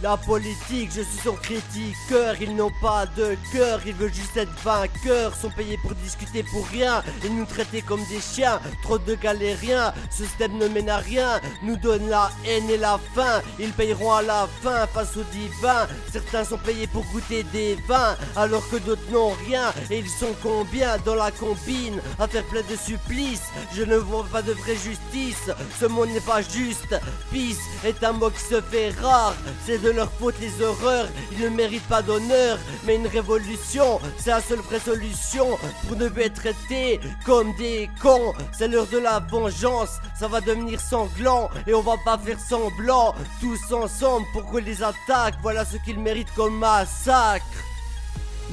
La politique, je suis son critiqueur. Ils n'ont pas de cœur, ils veulent juste être vainqueurs. Sont payés pour discuter pour rien et nous traiter comme des chiens. Trop de galériens, ce système ne mène à rien. Nous donne la haine et la faim. Ils payeront à la fin face au divin. Certains sont payés pour goûter des vins alors que d'autres n'ont rien. Et ils sont combien dans la combine à faire plein de supplices. Je ne vois pas de vraie justice. Ce monde n'est pas juste. Peace est un mot qui se fait rare. C'est de leur faute les horreurs. Ils ne méritent pas d'honneur. Mais une révolution, c'est la seule vraie solution pour ne plus être traités comme des cons. C'est l'heure de la vengeance. Ça va devenir sanglant et on va pas faire semblant. Tous ensemble pour qu'on les attaque. Voilà ce qu'ils méritent comme massacre.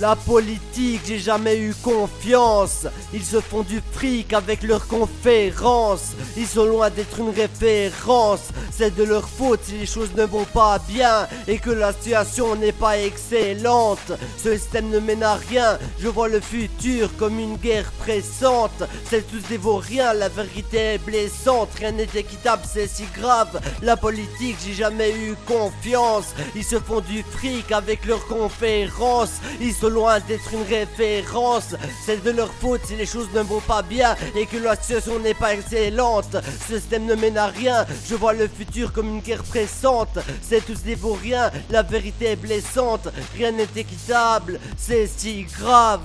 La politique, j'ai jamais eu confiance. Ils se font du fric avec leurs conférences. Ils sont loin d'être une référence. C'est de leur faute si les choses ne vont pas bien et que la situation n'est pas excellente. Ce système ne mène à rien. Je vois le futur comme une guerre pressante. C'est tous des vauriens, la vérité est blessante. Rien n'est équitable, c'est si grave. La politique, j'ai jamais eu confiance. Ils se font du fric avec leurs conférences. Ils sont loin d'être une référence. C'est de leur faute si les choses ne vont pas bien et que la situation n'est pas excellente. Ce système ne mène à rien. Je vois le futur comme une guerre pressante. C'est tous des vauriens, la vérité est blessante. Rien n'est équitable, c'est si grave.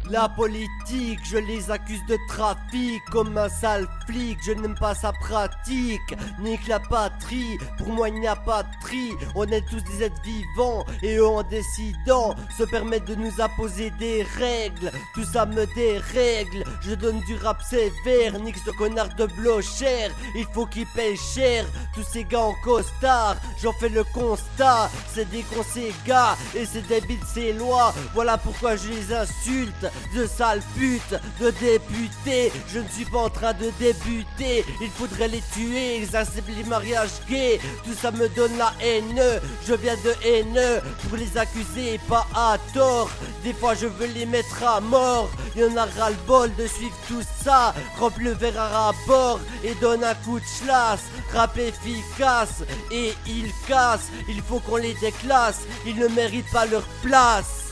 La politique, je les accuse de trafic comme un sale flic, je n'aime pas sa pratique. Nique la patrie, pour moi il n'y a pas de tri. On est tous des êtres vivants et eux en décidant se permettent de nous imposer des règles. Tout ça me dérègle, je donne du rap sévère. Nique ce connard de Blocher, il faut qu'il paye cher. Tous ces gars en costard, j'en fais le constat. C'est des cons ces gars et c'est débile ces lois. Voilà pourquoi je les insulte. De sales putes, de députés. Je ne suis pas en train de débuter. Il faudrait les tuer, ils acceptent les mariages gays. Tout ça me donne la haine. Je viens de haineux pour les accuser et pas à tort. Des fois je veux les mettre à mort. Y'en a ras le bol de suivre tout ça. Remplis le verre à rapport et donne un coup de chlasse. Rap efficace et ils cassent. Il faut qu'on les déclasse. Ils ne méritent pas leur place.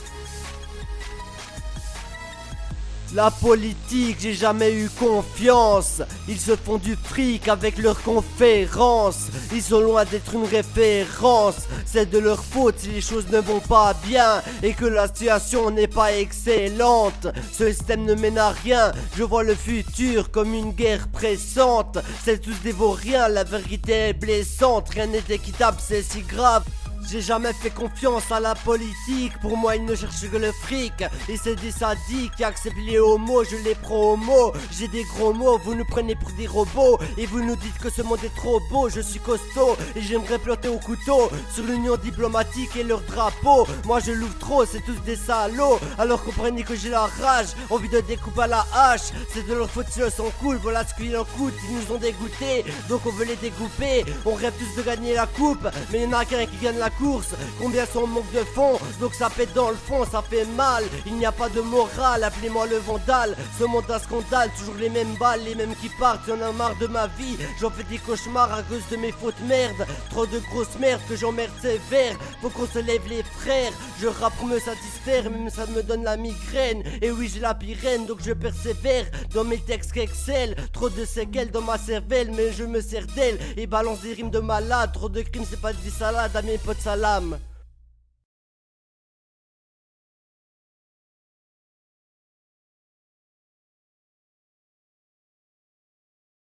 La politique, j'ai jamais eu confiance. Ils se font du fric avec leurs conférences. Ils sont loin d'être une référence. C'est de leur faute si les choses ne vont pas bien et que la situation n'est pas excellente. Ce système ne mène à rien. Je vois le futur comme une guerre pressante. C'est tous des vauriens, la vérité est blessante. Rien n'est équitable, c'est si grave. J'ai jamais fait confiance à la politique. Pour moi ils ne cherchent que le fric. Et c'est des sadiques qui acceptent les homos. Je les prends au mot. J'ai des gros mots, vous nous prenez pour des robots. Et vous nous dites que ce monde est trop beau. Je suis costaud et j'aimerais planter au couteau sur l'union diplomatique et leur drapeau. Moi je l'ouvre trop, c'est tous des salauds. Alors comprenez que j'ai la rage, envie de découper à la hache. C'est de leur faute si le sang coule. Voilà ce qu'il en coûte, ils nous ont dégoûtés. Donc on veut les découper. On rêve tous de gagner la coupe, mais il n'y en a qu'un qui gagne la course. Combien sont manque de fond, donc ça pète dans le fond, ça fait mal. Il n'y a pas de morale, appelez-moi le vandale. Ce monde un scandale, toujours les mêmes balles, les mêmes qui partent. J'en ai marre de ma vie, j'en fais des cauchemars à cause de mes fautes merde. Trop de grosses merdes que j'emmerde sévère. Faut qu'on se lève les frères. Je rappe pour me satisfaire, même ça me donne la migraine. Et oui j'ai la pyrène, donc je persévère dans mes textes qu'Excel. Trop de séquelles dans ma cervelle, mais je me sers d'elle et balance des rimes de malade. Trop de crimes, c'est pas des salades à mes potes salam.